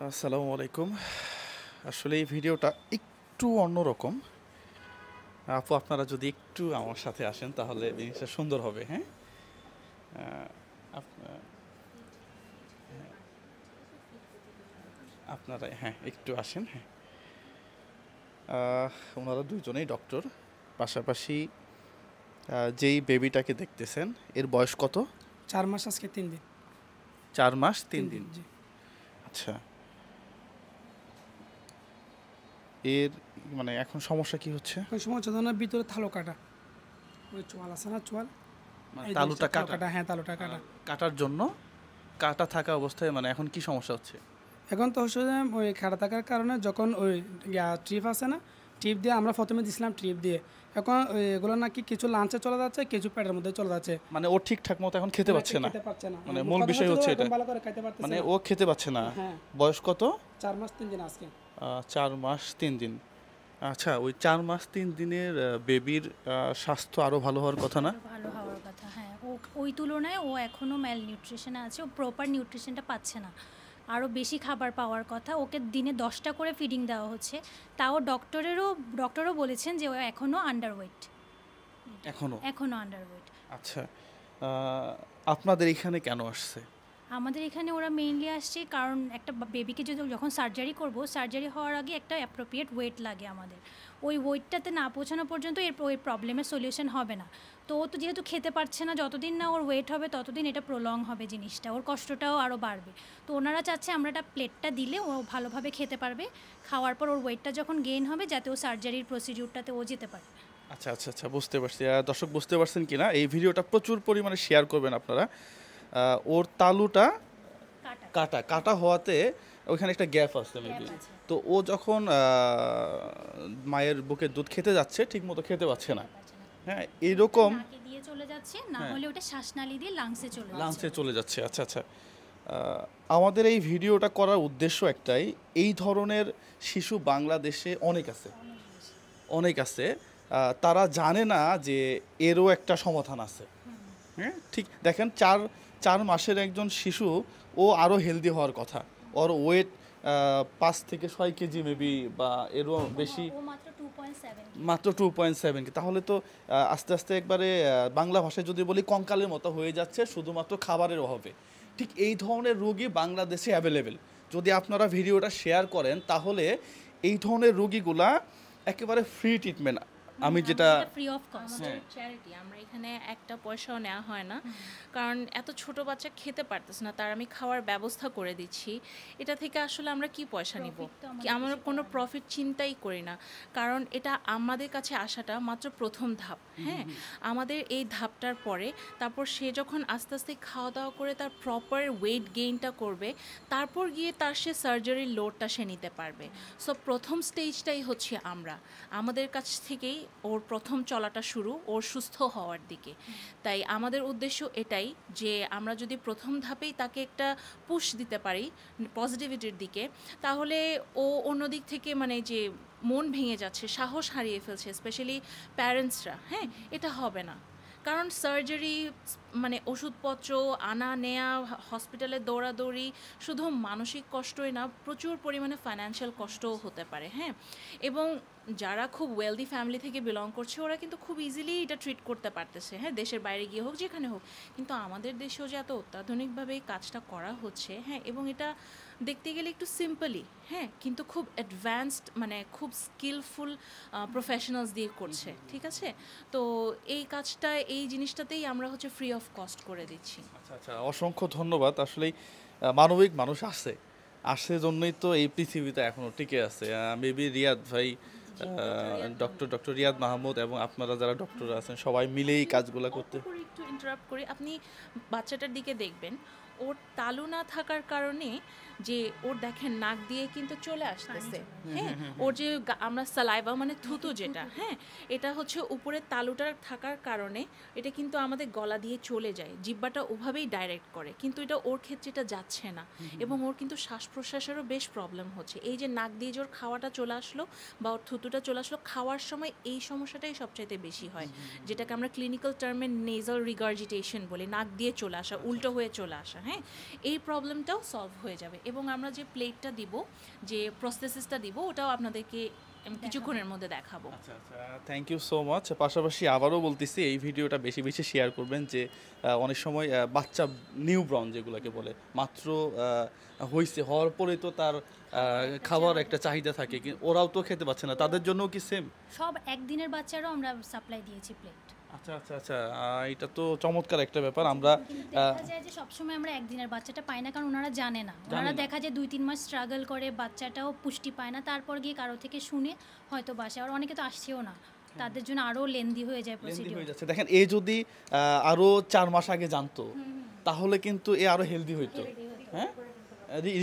আসসালামু আলাইকুম। আসলে এই ভিডিওটা একটু অন্যরকম। আপু আপনারা যদি একটু আমার সাথে আসেন তাহলে জিনিসটা সুন্দর হবে। হ্যাঁ, আপনারা হ্যাঁ একটু আসেন। হ্যাঁ, ওনারা দুজনেই ডক্টর। পাশাপাশি যেই বেবিটাকে দেখতেছেন এর বয়স কত? 4 মাস আজকে 3 দিন। 4 মাস 3 দিন। জি। আচ্ছা, এর মানে এখন সমস্যা কি হচ্ছে? ওই সময় হচ্ছে ধরনের ভিতরে থালো কাটা, ওই চোয়াল আছে না, চোয়াল তালুটা কাটা। হ্যাঁ, তালুটা কাটা। কাটার জন্য কাটা থাকা অবস্থায় মানে এখন কি সমস্যা হচ্ছে? এখন তো হচ্ছে যে ওই কাটা থাকার কারণে যখন ওই ট্রিপ আছে না, ট্রিপ দিয়ে আমরা প্রথমে দিছিলাম ট্রিপ দিয়ে, এখন এগুলো নাকি কিছু লাঞ্চে চলে যাচ্ছে, কিছু পেটের মধ্যে চলে যাচ্ছে। মানে ও ঠিকঠাক মতো এখন খেতে পাচ্ছে না। মানে মূল কথা বিষয় হচ্ছে এটা। ভালো করে খাইতে পারতেছে মানে না। ও খেতে পাচ্ছে না। হ্যাঁ। বয়স কত? 4 মাস 3 দিন আজকে। 4 মাস 3 দিন। আচ্ছা, ওই 4 মাস 3 দিনের বেবির স্বাস্থ্য আরো ভালো হওয়ার কথা না? ভালো হওয়ার কথা, হ্যাঁ। ওই তুলনায় ও এখনও ম্যাল নিউট্রিশনে আছে, ও প্রপার নিউট্রিশনটা পাচ্ছে না। আরও বেশি খাবার পাওয়ার কথা। ওকে দিনে 10টা করে ফিডিং দেওয়া হচ্ছে, তাও ডক্টরও বলেছেন যে ও এখনও আন্ডারওয়েট। এখনও আন্ডারওয়েট। আচ্ছা, আপনাদের এখানে কেন আসছে? আমাদের এখানে ওরা মেইনলি আসছে কারণ একটা বেবিকে যখন সার্জারি করব, সার্জারি হওয়ার আগে একটা অ্যাপ্রোপ্রিয়েট ওয়েট লাগে আমাদের। ওই ওয়েটটাতে না পৌঁছানো পর্যন্ত ওই প্রবলেমের সলিউশন হবে না। তো ও তো যেহেতু খেতে পারছে না, যতদিন না ওর ওয়েট হবে ততদিন এটা প্রলং হবে জিনিসটা, ওর কষ্টটাও আরও বাড়বে। তো ওনারা চাচ্ছে আমরা একটা প্লেটটা দিলে ও ভালোভাবে খেতে পারবে, খাওয়ার পর ওর ওয়েটটা যখন গেইন হবে যাতে ও সার্জারির প্রসিডিউরটাতে ও যেতে পারে। আচ্ছা আচ্ছা আচ্ছা, বুঝতে পারছি। দর্শক বুঝতে পারছেন কিনা, এই ভিডিওটা প্রচুর পরিমাণে শেয়ার করবেন আপনারা। ওর তালুটা কাটা হওয়াতে ওইখানে একটা গ্যাপ আছে মেবি। তো ও যখন মায়ের বুকে দুধ খেতে যাচ্ছে ঠিক মতো খেতে পাচ্ছে না। হ্যাঁ, এইরকম দিয়ে চলে যাচ্ছে, না হলে ওটা শ্বাসনালী দিয়ে লাংসে চলে যাচ্ছে। আচ্ছা আচ্ছা, আমাদের এই ভিডিওটা করার উদ্দেশ্য একটাই, এই ধরনের শিশু বাংলাদেশে অনেক আছে। তারা জানে না যে এরও একটা সমাধান আছে। হ্যাঁ, ঠিক দেখেন, 4 মাসের একজন শিশু, ও আরও হেলদি হওয়ার কথা। ওর ওয়েট 5 থেকে 6 কেজি মেবি, বা এরও বেশি, মাত্র 2.7। তাহলে তো আস্তে আস্তে একবারে বাংলা ভাষায় যদি বলি কঙ্কালের মতো হয়ে যাচ্ছে শুধুমাত্র খাবারের অভাবে। ঠিক এই ধরনের রোগী বাংলাদেশে অ্যাভেলেবেল। যদি আপনারা ভিডিওটা শেয়ার করেন তাহলে এই ধরনের রোগীগুলা একেবারে ফ্রি ট্রিটমেন্ট। আমি যেটা ফ্রি অফ কস্ট চ্যারিটি, আমরা এখানে একটা পয়সাও নেওয়া হয় না, কারণ এত ছোট বাচ্চা খেতে পারতেছে না, তার আমি খাওয়ার ব্যবস্থা করে দিচ্ছি। এটা থেকে আসলে আমরা কি পয়সা নিব? আমরা কোনো প্রফিট চিন্তাই করি না, কারণ এটা আমাদের কাছে আসাটা মাত্র প্রথম ধাপ। হ্যাঁ, আমাদের এই ধাপটার পরে তারপর সে যখন আস্তে আস্তে খাওয়া দাওয়া করে তার প্রপার ওয়েট গেইনটা করবে, তারপর গিয়ে তার সে সার্জারির লোডটা সে নিতে পারবে। সো প্রথম স্টেজটাই হচ্ছে আমাদের কাছ থেকেই ওর প্রথম চলাটা শুরু ওর সুস্থ হওয়ার দিকে। তাই আমাদের উদ্দেশ্য এটাই যে আমরা যদি প্রথম ধাপেই তাকে একটা পুশ দিতে পারি পজিটিভিটির দিকে, তাহলে ও অন্য দিক থেকে মানে যে মন ভেঙে যাচ্ছে, সাহস হারিয়ে ফেলছে স্পেশালি প্যারেন্টসরা, হ্যাঁ, এটা হবে না। কারণ সার্জারি মানে ওষুধপত্র আনা নেয়া, হসপিটালে দৌড়াদৌড়ি, শুধু মানসিক কষ্টই না, প্রচুর পরিমাণে ফাইন্যান্সিয়াল কষ্টও হতে পারে। হ্যাঁ, এবং যারা খুব ওয়েলদি ফ্যামিলি থেকে বিলং করছে ওরা কিন্তু খুব ইজিলি এটা ট্রিট করতে পারতেছে, হ্যাঁ, দেশের বাইরে গিয়ে হোক যেখানে হোক। কিন্তু আমাদের দেশেও যে এত অত্যাধুনিকভাবে এই কাজটা করা হচ্ছে, হ্যাঁ, এবং এটা দেখতে গেলে একটু সিম্পলি, হ্যাঁ, কিন্তু খুব অ্যাডভান্সড মানে খুব স্কিলফুল প্রফেশনালস দিয়ে করছে, ঠিক আছে। তো এই কাজটা এই জিনিসটাতেই আমরা হচ্ছে ফ্রি অফ কস্ট করে দিচ্ছি। আচ্ছা আচ্ছা, অসংখ্য ধন্যবাদ। আসলেই মানবিক মানুষ আসে জন্যই তো এই পৃথিবীতে এখনো টিকে আছে। মেবি রিয়াদ ভাই, ডক্টর রিয়াদ মাহমুদ এবং আপনারা যারা ডক্টর আছেন সবাই মিলে এই কাজগুলো করতে। একটু ইন্টারাপ্ট করি, আপনি বাচ্চাটার দিকে দেখবেন, ও ওর তালু না থাকার কারণে যে ওর দেখেন নাক দিয়ে কিন্তু চলে আসতেছে, হ্যাঁ, ওর যে আমরা সালাইভা মানে থুতু যেটা, হ্যাঁ, এটা হচ্ছে উপরে তালুটা থাকার কারণে এটা কিন্তু আমাদের গলা দিয়ে চলে যায়, জিহ্বাটা ওভাবেই ডাইরেক্ট করে, কিন্তু এটা ওর ক্ষেত্রে এটা যাচ্ছে না এবং ওর কিন্তু শ্বাস প্রশ্বাসেরও বেশ প্রবলেম হচ্ছে। এই যে নাক দিয়ে যে ওর খাওয়াটা চলে আসলো বা ওর থুতুটা চলে আসলো, খাওয়ার সময় এই সমস্যাটাই সবচাইতে বেশি হয়, যেটাকে আমরা ক্লিনিক্যাল টার্মে নেজাল রিগার্জিটেশন বলি, নাক দিয়ে চলে আসা, উল্টো হয়ে চলে আসা। হ্যাঁ, এই প্রবলেমটাও সলভ হয়ে যাবে এবং আমরা যে প্লেটটা দিব, যে প্রসেসিসটা দিব, ওটাও আপনাদেরকে কিছুক্ষণের মধ্যে দেখাবো। আচ্ছা আচ্ছা, থ্যাংক ইউ সো মাচ। পাশাপাশি আবারও বলতেছি এই ভিডিওটা বেশি বেশি শেয়ার করবেন, যে অনেক সময় বাচ্চা নিউবর্ন যেগুলোকে বলে, মাত্র হওয়ার পরে তো তার খাবার একটা চাহিদা থাকে, ওরাও তো খেতে পাচ্ছে না, তাদের জন্যও কি সেম? সব একদিনের বাচ্চারাও আমরা সাপ্লাই দিয়েছি প্লেট। আচ্ছা আচ্ছা আচ্ছা, এটা তো চমৎকার একটা ব্যাপার। আমরা দেখা যায় যে সবসময় আমরা একদিনের বাচ্চাটা পাই না, কারণ ওনারা জানে না, ওনারা দেখা যায় 2-3 মাস স্ট্রাগল করে, বাচ্চাটাও পুষ্টি পায় না, তারপর গিয়ে কারো থেকে শুনে হয়তো বাসায়, আর অনেকে তো আসছেও না, তাদের জন্য আরও লেন্দি হয়ে যায় প্রসিডিউর হয়ে যাচ্ছে। দেখেন এ যদি আরো 4 মাস আগে জানতো তাহলে কিন্তু এ আরো হেলদি হইতো, হ্যাঁ,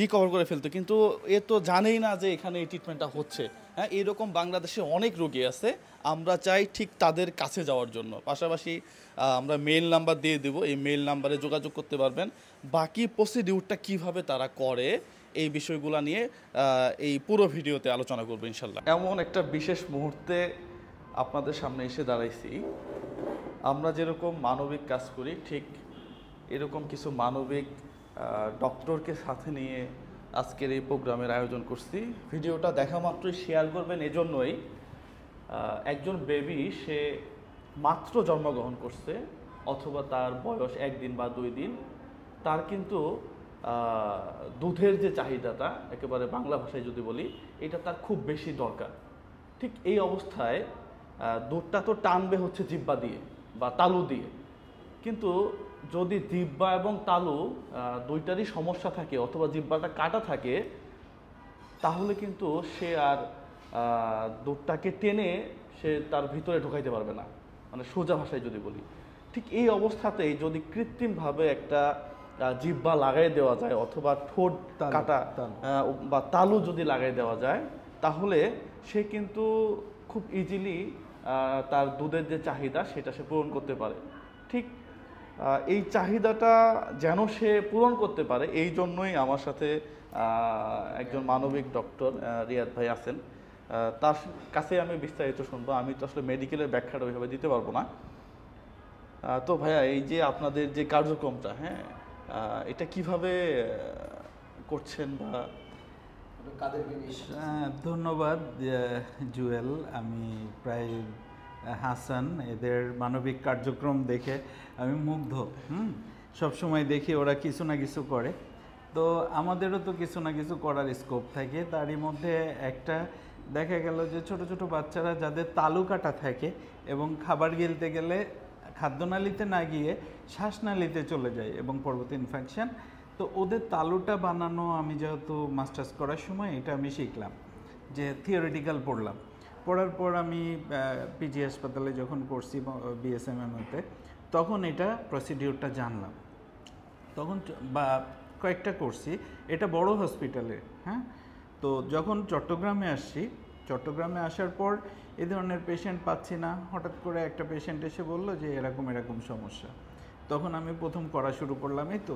রিকভার করে ফেলতো, কিন্তু এ তো জানেই না যে এখানে এই ট্রিটমেন্টটা হচ্ছে। হ্যাঁ, এরকম বাংলাদেশে অনেক রোগী আছে, আমরা চাই ঠিক তাদের কাছে যাওয়ার জন্য। পাশাপাশি আমরা মেইল নাম্বার দিয়ে দেবো, এই মেইল নাম্বারে যোগাযোগ করতে পারবেন। বাকি প্রসিডিউরটা কিভাবে তারা করে এই বিষয়গুলো নিয়ে এই পুরো ভিডিওতে আলোচনা করবো ইনশাল্লাহ। এমন একটা বিশেষ মুহূর্তে আপনাদের সামনে এসে দাঁড়াইছি, আমরা যেরকম মানবিক কাজ করি ঠিক এরকম কিছু মানবিক ডক্টরকে সাথে নিয়ে আজকের এই প্রোগ্রামের আয়োজন করছি। ভিডিওটা দেখা মাত্রই শেয়ার করবেন, এজন্যই একজন বেবি সে মাত্র জন্মগ্রহণ করছে অথবা তার বয়স 1 দিন বা 2 দিন, তার কিন্তু দুধের যে চাহিদাটা, একেবারে বাংলা ভাষায় যদি বলি, এটা তার খুব বেশি দরকার। ঠিক এই অবস্থায় দুধটা তো টানবে হচ্ছে জিহ্বা দিয়ে বা তালু দিয়ে, কিন্তু যদি জিহ্বা এবং তালু দুইটারই সমস্যা থাকে অথবা জিহ্বাটা কাটা থাকে, তাহলে কিন্তু সে আর দুধটাকে টেনে সে তার ভিতরে ঢোকাইতে পারবে না, মানে সোজা ভাষায় যদি বলি। ঠিক এই অবস্থাতেই যদি কৃত্রিমভাবে একটা জিহ্বা লাগাই দেওয়া যায় অথবা ঠোঁট কাটা বা তালু যদি লাগাই দেওয়া যায়, তাহলে সে কিন্তু খুব ইজিলি তার দুধের যে চাহিদা সেটা সে পূরণ করতে পারে। ঠিক এই চাহিদাটা যেন সে পূরণ করতে পারে, এই জন্যই আমার সাথে একজন মানবিক ডক্টর রিয়াদ ভাই আছেন, তার কাছে আমি বিস্তারিত শুনবো। আমি তো আসলে মেডিকেলের ব্যাখ্যাটা ওইভাবে দিতে পারবো না। তো ভাইয়া, এই যে আপনাদের যে কার্যক্রমটা, হ্যাঁ, এটা কিভাবে করছেন বা ধন্যবাদ জুয়েল। আমি প্রায় হাসান, এদের মানবিক কার্যক্রম দেখে আমি মুগ্ধ। সবসময় দেখি ওরা কিছু না কিছু করে, তো আমাদেরও তো কিছু না কিছু করার স্কোপ থাকে। তারই মধ্যে একটা দেখা গেল যে ছোট ছোট বাচ্চারা যাদের তালু কাটা থাকে এবং খাবার গিলতে গেলে খাদ্যনালীতে না গিয়ে শ্বাসনালীতে চলে যায় এবং পরবর্তী ইনফেকশন, তো ওদের তালুটা বানানো আমি যেহেতু মাস্টার্স করার সময় এটা আমি শিখলাম, যে থিওরিটিক্যাল পড়লাম। পড়ার পর আমি পিজি হাসপাতালে যখন করছি বিএসএমএমতে, তখন এটা প্রসিডিউরটা জানলাম। তখন বা কয়েকটা করছি, এটা বড় হসপিটালে। হ্যাঁ, তো যখন চট্টগ্রামে আসছি, চট্টগ্রামে আসার পর এ ধরনের পেশেন্ট পাচ্ছি না, হঠাৎ করে একটা পেশেন্ট এসে বলল যে এরকম এরকম সমস্যা। তখন আমি প্রথম করা শুরু করলাম, এই তো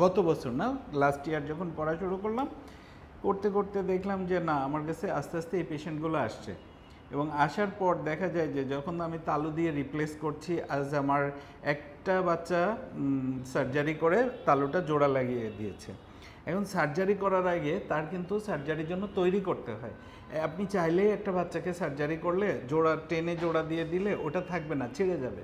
গত বছর না, লাস্ট ইয়ার যখন পড়া শুরু করলাম, করতে করতে দেখলাম যে না, আমার কাছে আস্তে আস্তে এই পেশেন্টগুলো আসছে। এবং আসার পর দেখা যায় যে যখন আমি তালু দিয়ে রিপ্লেস করছি, আজ আমার একটা বাচ্চা সার্জারি করে তালুটা জোড়া লাগিয়ে দিয়েছে। এখন সার্জারি করার আগে তার কিন্তু সার্জারির জন্য তৈরি করতে হয়। আপনি চাইলেই একটা বাচ্চাকে সার্জারি করলে জোড়া টেনে জোড়া দিয়ে দিলে ওটা থাকবে না, ছিঁড়ে যাবে।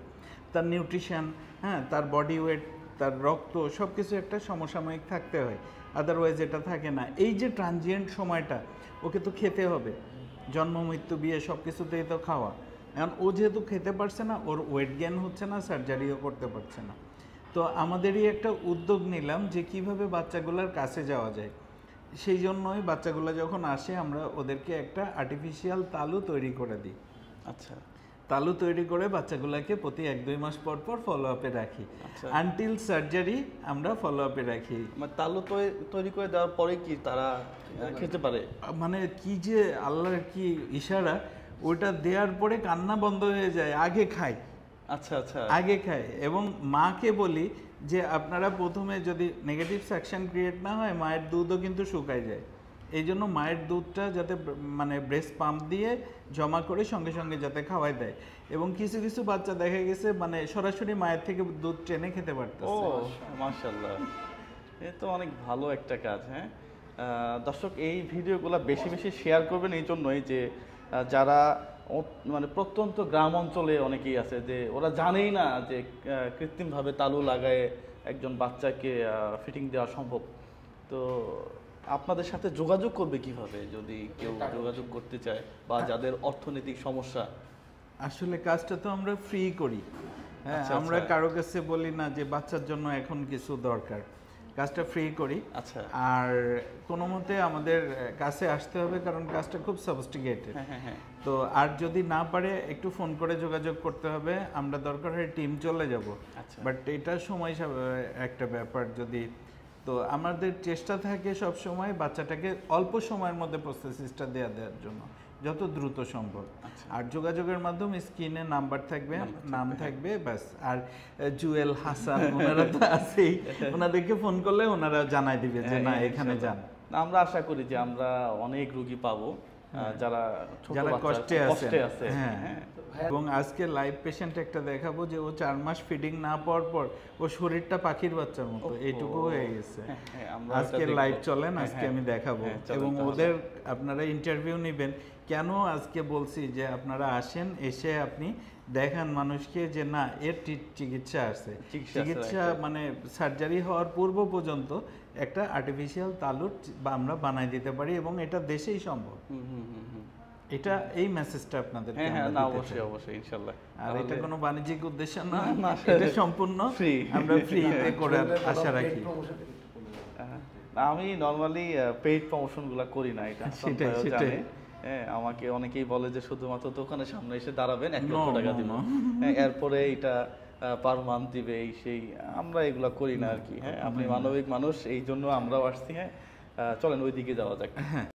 তার নিউট্রিশন, হ্যাঁ, তার বডি ওয়েট, তার রক্ত, সব কিছু একটা সমসাময়িক থাকতে হয়, আদারওয়াইজ এটা থাকে না। এই যে ট্রানজিয়েন্ট সময়টা, ওকে তো খেতে হবে, জন্ম মৃত্যু বিয়ে সব কিছুতেই তো খাওয়া। এখন ও যেহেতু খেতে পারছে না, ওর ওয়েট গেইন হচ্ছে না, সার্জারিও করতে পারছে না। তো আমাদেরই একটা উদ্যোগ নিলাম যে কিভাবে বাচ্চাগুলোর কাছে যাওয়া যায়। সেই জন্যই বাচ্চাগুলো যখন আসে আমরা ওদেরকে একটা আর্টিফিশিয়াল তালু তৈরি করে দিই। আচ্ছা, তালু তৈরি করে বাচ্চাগুলোকে প্রতি 1-2 মাস পর পর ফলো আপে রাখি, আচ্ছা। আনটিল সার্জারি আমরা ফলো আপে রাখি। মানে তালু তৈরি করে দেওয়ার পরে কি তারা খেতে পারে? মানে কি যে আল্লাহর কি ইশারা, ওটা দেওয়ার পরে কান্না বন্ধ হয়ে যায়, আগে খায়। আচ্ছা আচ্ছা। আগে খায়। এবং মাকে বলি যে আপনারা প্রথমে যদি নেগেটিভ সাকশন ক্রিয়েট না হয়, মায়ের দুধও কিন্তু শুকায় যায়। এই জন্য মায়ের দুধটা যাতে মানে ব্রেস্ট পাম্প দিয়ে জমা করে সঙ্গে সঙ্গে যাতে খাওয়াই দেয়। এবং কিছু কিছু বাচ্চা দেখা গেছে মানে সরাসরি মায়ের থেকে দুধ টেনে খেতে ও পারতেছে। মাশাআল্লাহ, এ তো অনেক ভালো একটা কাজ। হ্যাঁ দর্শক, এই ভিডিওগুলো বেশি বেশি শেয়ার করবেন এই জন্যই যে যারা মানে প্রত্যন্ত গ্রাম অঞ্চলে অনেকেই আছে যে ওরা জানেই না যে কৃত্রিমভাবে তালু লাগায় একজন বাচ্চাকে ফিটিং দেওয়া সম্ভব। তো আপনাদের সাথে যোগাযোগ করবে কিভাবে যদি কেউ যোগাযোগ করতে চায় বা যাদের অর্থনৈতিক সমস্যা? আসলে কাজটা তো আমরা ফ্রি করি। হ্যাঁ, আচ্ছা, আমরা আচ্ছা। কারো কাছে বলি না যে বাচ্চার জন্য এখন কিছু দরকার, কাজটা ফ্রি করি। আচ্ছা। আর কোনো মতে আমাদের কাছে আসতে হবে, কারণ কাজটা খুব সফিস্টিকেটেড। হ্যাঁ হ্যাঁ হ্যাঁ। তো আর যদি না পারে একটু ফোন করে যোগাযোগ করতে হবে, আমরা দরকার হয় টিম চলে যাব। আচ্ছা। বাট এটা সময় একটা ব্যাপার। যদি তো আমাদের চেষ্টা থাকে সব সময় বাচ্চাটাকে অল্প সময়ের মধ্যে প্রসেসিসটা দেওয়ার জন্য যত দ্রুত সম্ভব। আর যোগাযোগের মাধ্যমে স্ক্রিনে নাম্বার থাকবে, নাম থাকবে, ব্যাস। আর জুয়েল, হাসান ওনারা তো আছেই, ওনাদেরকে ফোন করলে ওনারা জানাই দিবে যে না এখানে যান। আমরা আশা করি যে আমরা অনেক রোগী পাবো যারা ছোট যারা বাচ্চা কষ্টে আছে। হ্যাঁ হ্যাঁ। এবং আজকে লাইভ পেশেন্ট একটা দেখাবো যে ও 4 মাস ফিডিং না পাওয়ার পর ও শরীরটা পাখির বাচ্চার মতো এইটুকু হয়ে গেছে। হ্যাঁ, আমরা আজকে ওটা দেখবো। লাইভ চলেন, হ্যাঁ, আজকে হ্যাঁ। আমি দেখাবো। হ্যাঁ, চলেন এবং তাহলে। ওদের আপনারা ইন্টারভিউ নেবেন। কেন আজকে বলছি যে আপনারা আসেন, এসে আপনি দেখান মানুষকে যে না এর চিকিৎসা আছে। চিকিৎসা মানে সার্জারি হওয়ার পূর্ব পর্যন্ত একটা আর্টিফিশিয়াল তালুর আমরা বানাই দিতে পারি এবং এটা দেশেই সম্ভব। এটা এই মেসেজটা আপনাদের। হ্যাঁ হ্যাঁ, না অবশ্যই অবশ্যই ইনশাআল্লাহ। আর এটা কোনো বাণিজ্যিক উদ্দেশ্য না, না, এটা সম্পূর্ণ ফ্রি। আমরা ফ্রিতে করে আশা রাখি। আমি নরমালি পেইড প্রমোশনগুলো করি না, এটা সেটাই, সবাই সেটাই। জানে। হ্যাঁ, আমাকে অনেকেই বলে যে শুধুমাত্র দোকানের সামনে এসে দাঁড়াবেন 1 No, লক্ষ টাকা no, দিব, no. হ্যাঁ, এরপরে এটা পার মান্থ দিবে এই সেই, আমরা এগুলা করি না আর কি। হ্যাঁ, আপনি মানবিক মানুষ, এই জন্য আমরাও আসছি। হ্যাঁ, চলেন ওইদিকে যাওয়া যাক।